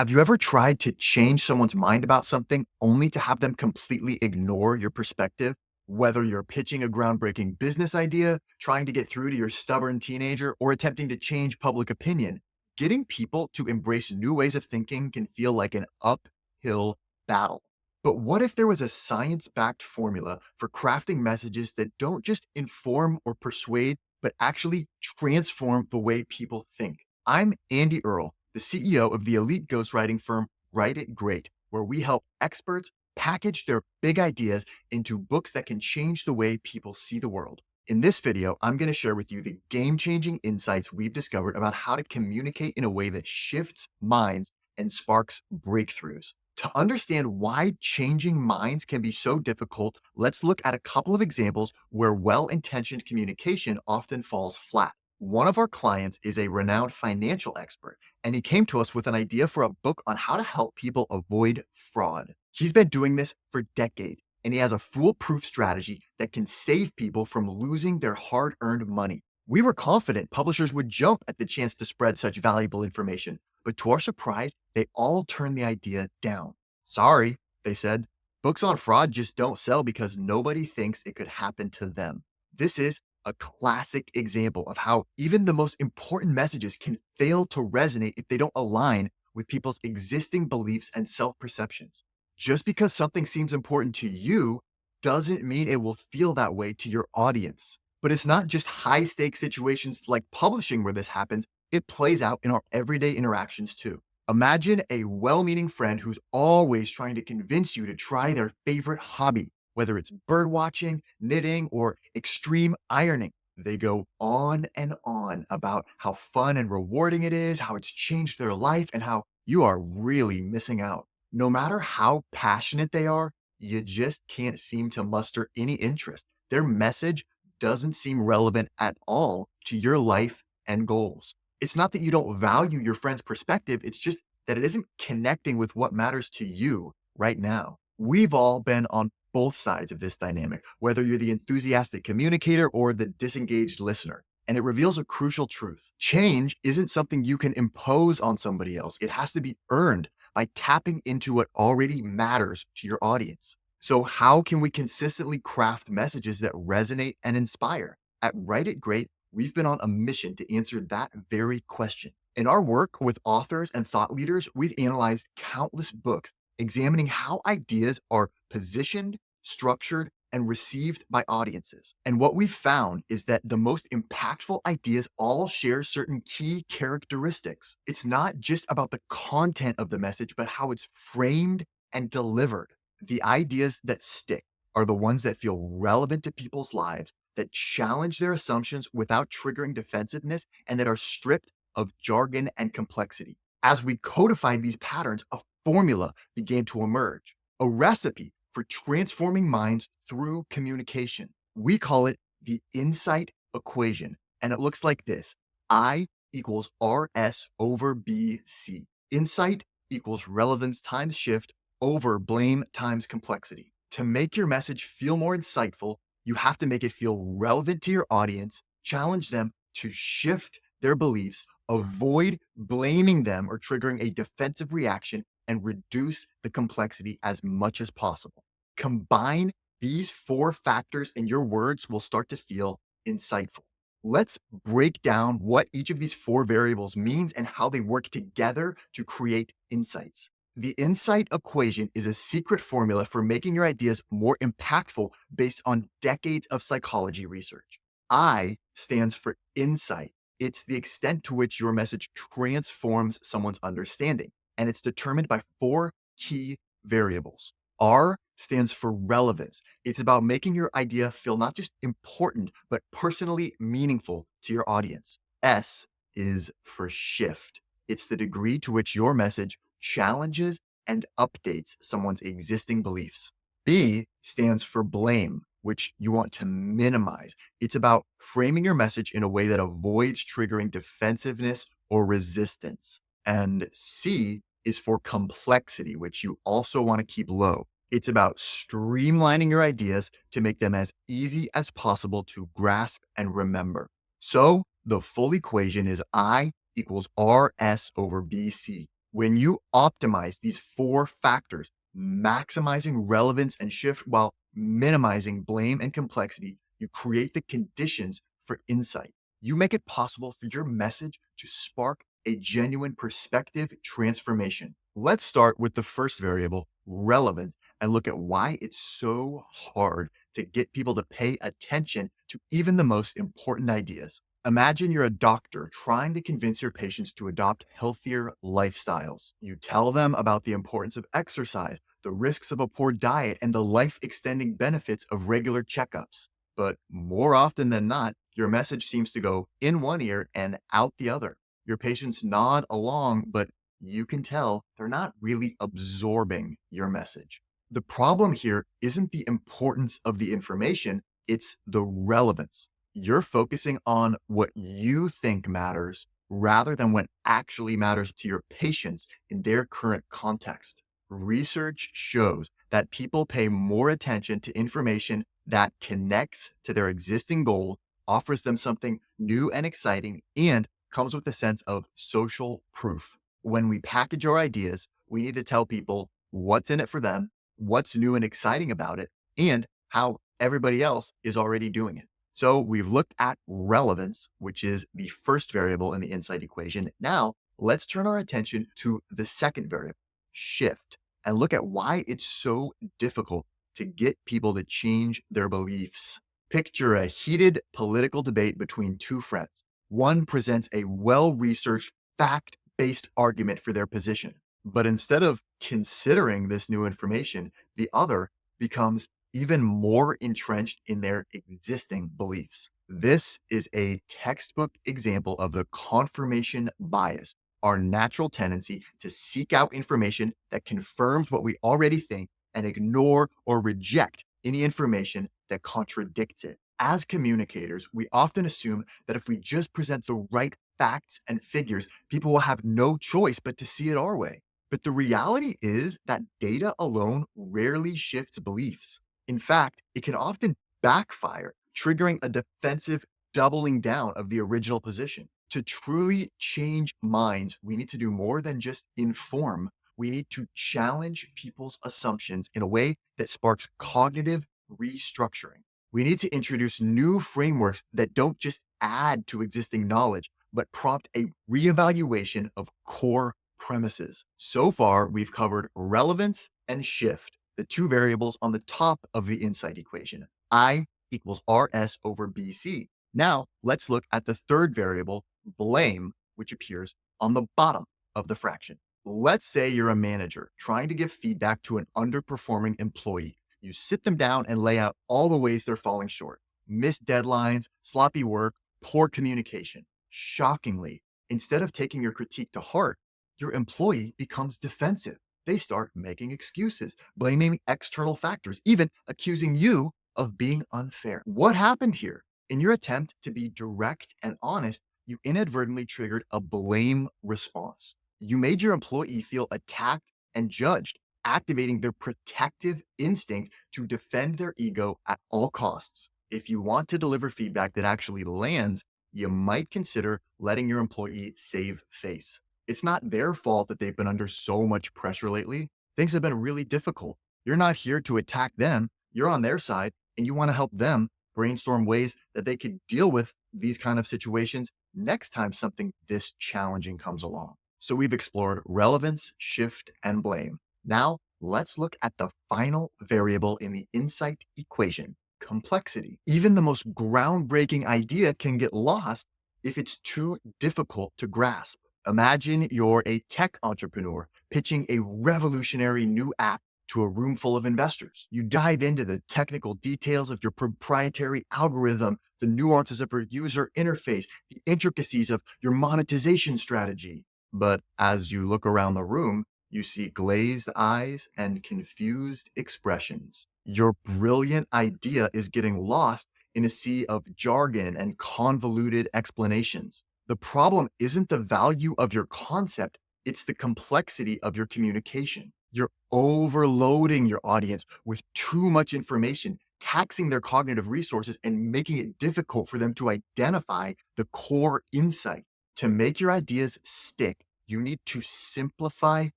Have you ever tried to change someone's mind about something only to have them completely ignore your perspective? Whether you're pitching a groundbreaking business idea, trying to get through to your stubborn teenager, or attempting to change public opinion, getting people to embrace new ways of thinking can feel like an uphill battle. But what if there was a science backed formula for crafting messages that don't just inform or persuade, but actually transform the way people think? I'm Andy Earle, the CEO of the elite ghostwriting firm Write It Great, where we help experts package their big ideas into books that can change the way people see the world. In this video, I'm going to share with you the game-changing insights we've discovered about how to communicate in a way that shifts minds and sparks breakthroughs. To understand why changing minds can be so difficult, let's look at a couple of examples where well-intentioned communication often falls flat. One of our clients is a renowned financial expert, and he came to us with an idea for a book on how to help people avoid fraud. He's been doing this for decades, and he has a foolproof strategy that can save people from losing their hard-earned money. We were confident publishers would jump at the chance to spread such valuable information, but to our surprise, they all turned the idea down. Sorry, they said, books on fraud just don't sell because nobody thinks it could happen to them. This is a classic example of how even the most important messages can fail to resonate if they don't align with people's existing beliefs and self-perceptions. Just because something seems important to you doesn't mean it will feel that way to your audience. But it's not just high stakes situations like publishing where this happens, it plays out in our everyday interactions too. Imagine a well-meaning friend who's always trying to convince you to try their favorite hobby, whether it's bird watching, knitting, or extreme ironing. They go on and on about how fun and rewarding it is, how it's changed their life, and how you are really missing out. No matter how passionate they are, you just can't seem to muster any interest. Their message doesn't seem relevant at all to your life and goals. It's not that you don't value your friend's perspective, it's just that it isn't connecting with what matters to you right now. We've all been on both sides of this dynamic, whether you're the enthusiastic communicator or the disengaged listener. And it reveals a crucial truth. Change isn't something you can impose on somebody else. It has to be earned by tapping into what already matters to your audience. So how can we consistently craft messages that resonate and inspire? At Write It Great, we've been on a mission to answer that very question. In our work with authors and thought leaders, we've analyzed countless books examining how ideas are positioned, structured, and received by audiences. And what we've found is that the most impactful ideas all share certain key characteristics. It's not just about the content of the message, but how it's framed and delivered. The ideas that stick are the ones that feel relevant to people's lives, that challenge their assumptions without triggering defensiveness, and that are stripped of jargon and complexity. As we codified these patterns, a formula began to emerge, a recipe for transforming minds through communication. We call it the insight equation, and it looks like this. I equals RS over BC. Insight equals relevance times shift over blame times complexity. To make your message feel more insightful, you have to make it feel relevant to your audience, challenge them to shift their beliefs, avoid blaming them or triggering a defensive reaction, and reduce the complexity as much as possible. Combine these four factors and your words will start to feel insightful. Let's break down what each of these four variables means and how they work together to create insights. The insight equation is a secret formula for making your ideas more impactful based on decades of psychology research. I stands for insight. It's the extent to which your message transforms someone's understanding, and it's determined by four key variables. R stands for relevance. It's about making your idea feel not just important, but personally meaningful to your audience. S is for shift. It's the degree to which your message challenges and updates someone's existing beliefs. B stands for blame, which you want to minimize. It's about framing your message in a way that avoids triggering defensiveness or resistance. And C is for complexity, which you also want to keep low. It's about streamlining your ideas to make them as easy as possible to grasp and remember. So the full equation is I equals RS over BC. When you optimize these four factors, maximizing relevance and shift while minimizing blame and complexity, you create the conditions for insight. You make it possible for your message to spark a genuine perspective transformation. Let's start with the first variable, relevance, and look at why it's so hard to get people to pay attention to even the most important ideas. Imagine you're a doctor trying to convince your patients to adopt healthier lifestyles. You tell them about the importance of exercise, the risks of a poor diet, and the life extending benefits of regular checkups. But more often than not, your message seems to go in one ear and out the other. Your patients nod along, but you can tell they're not really absorbing your message. The problem here isn't the importance of the information, it's the relevance. You're focusing on what you think matters rather than what actually matters to your patients in their current context. Research shows that people pay more attention to information that connects to their existing goal, offers them something new and exciting, and comes with a sense of social proof. When we package our ideas, we need to tell people what's in it for them, what's new and exciting about it, and how everybody else is already doing it. So we've looked at relevance, which is the first variable in the insight equation. Now let's turn our attention to the second variable, shift, and look at why it's so difficult to get people to change their beliefs. Picture a heated political debate between two friends. One presents a well-researched, fact-based argument for their position. But instead of considering this new information, the other becomes even more entrenched in their existing beliefs. This is a textbook example of the confirmation bias, our natural tendency to seek out information that confirms what we already think and ignore or reject any information that contradicts it. As communicators, we often assume that if we just present the right facts and figures, people will have no choice but to see it our way. But the reality is that data alone rarely shifts beliefs. In fact, it can often backfire, triggering a defensive doubling down of the original position. To truly change minds, we need to do more than just inform. We need to challenge people's assumptions in a way that sparks cognitive restructuring. We need to introduce new frameworks that don't just add to existing knowledge, but prompt a reevaluation of core premises. So far, we've covered relevance and shift, the two variables on the top of the insight equation. I equals RS over BC. Now, let's look at the third variable, blame, which appears on the bottom of the fraction. Let's say you're a manager trying to give feedback to an underperforming employee. You sit them down and lay out all the ways they're falling short: missed deadlines, sloppy work, poor communication. Shockingly, instead of taking your critique to heart, your employee becomes defensive. They start making excuses, blaming external factors, even accusing you of being unfair. What happened here? In your attempt to be direct and honest, you inadvertently triggered a blame response. You made your employee feel attacked and judged, activating their protective instinct to defend their ego at all costs. If you want to deliver feedback that actually lands, you might consider letting your employee save face. It's not their fault that they've been under so much pressure lately. Things have been really difficult. You're not here to attack them. You're on their side and you want to help them brainstorm ways that they could deal with these kind of situations next time something this challenging comes along. So we've explored relevance, shift, and blame. Now let's look at the final variable in the insight equation, complexity. Even the most groundbreaking idea can get lost if it's too difficult to grasp. Imagine you're a tech entrepreneur pitching a revolutionary new app to a room full of investors. You dive into the technical details of your proprietary algorithm, the nuances of your user interface, the intricacies of your monetization strategy. But as you look around the room, you see glazed eyes and confused expressions. Your brilliant idea is getting lost in a sea of jargon and convoluted explanations. The problem isn't the value of your concept, it's the complexity of your communication. You're overloading your audience with too much information, taxing their cognitive resources and making it difficult for them to identify the core insight. To make your ideas stick, You need to simplify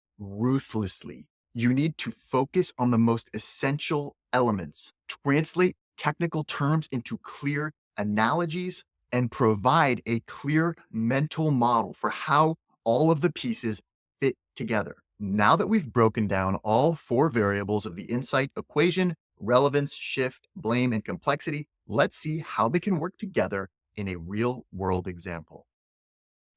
ruthlessly. You need to focus on the most essential elements, translate technical terms into clear analogies, and provide a clear mental model for how all of the pieces fit together. Now that we've broken down all four variables of the insight equation, relevance, shift, blame, and complexity, let's see how they can work together in a real world example.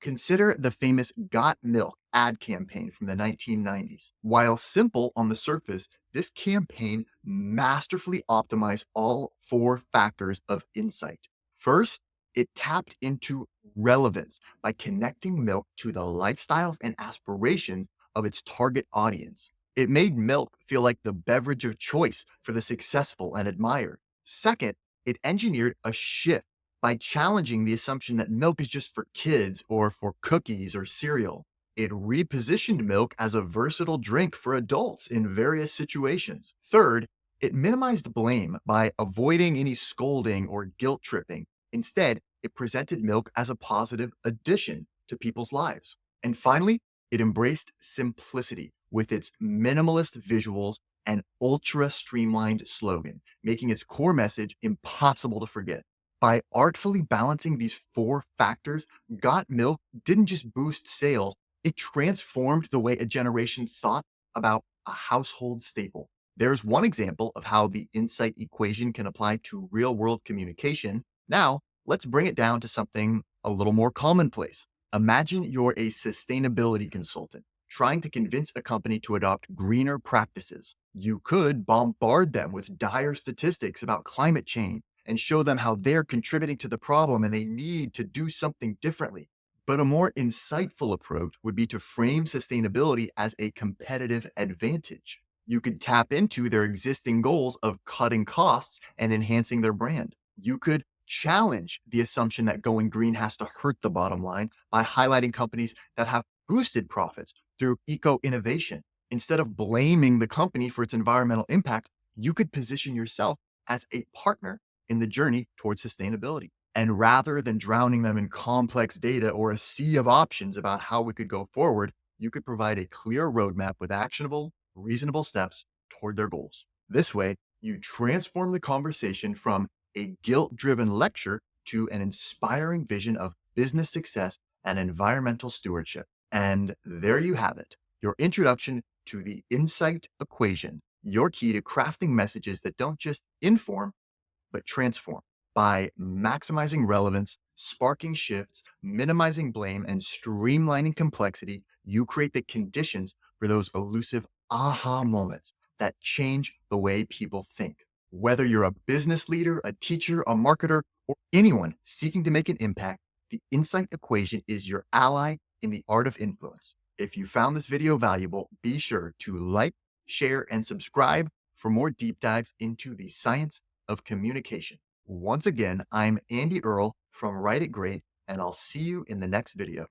Consider the famous Got Milk ad campaign from the 1990s. While simple on the surface, this campaign masterfully optimized all four factors of insight. First, it tapped into relevance by connecting milk to the lifestyles and aspirations of its target audience. It made milk feel like the beverage of choice for the successful and admired. Second, it engineered a shift by challenging the assumption that milk is just for kids or for cookies or cereal. It repositioned milk as a versatile drink for adults in various situations. Third, it minimized blame by avoiding any scolding or guilt tripping. Instead, it presented milk as a positive addition to people's lives. And finally, it embraced simplicity with its minimalist visuals and ultra streamlined slogan, making its core message impossible to forget. By artfully balancing these four factors, Got Milk didn't just boost sales, it transformed the way a generation thought about a household staple. There's one example of how the insight equation can apply to real world communication. Now, let's bring it down to something a little more commonplace. Imagine you're a sustainability consultant trying to convince a company to adopt greener practices. You could bombard them with dire statistics about climate change and show them how they're contributing to the problem and they need to do something differently. But a more insightful approach would be to frame sustainability as a competitive advantage. You could tap into their existing goals of cutting costs and enhancing their brand. You could challenge the assumption that going green has to hurt the bottom line by highlighting companies that have boosted profits through eco innovation. Instead of blaming the company for its environmental impact, you could position yourself as a partner in the journey towards sustainability. And rather than drowning them in complex data or a sea of options about how we could go forward, you could provide a clear roadmap with actionable, reasonable steps toward their goals. This way, you transform the conversation from a guilt driven lecture to an inspiring vision of business success and environmental stewardship. And there you have it, your introduction to the insight equation, your key to crafting messages that don't just inform, but transform. By maximizing relevance, sparking shifts, minimizing blame, and streamlining complexity, you create the conditions for those elusive aha moments that change the way people think. Whether you're a business leader, a teacher, a marketer, or anyone seeking to make an impact, the insight equation is your ally in the art of influence. If you found this video valuable, be sure to like, share, and subscribe for more deep dives into the science of communication. Once again, I'm Andy Earle from Write It Great, and I'll see you in the next video.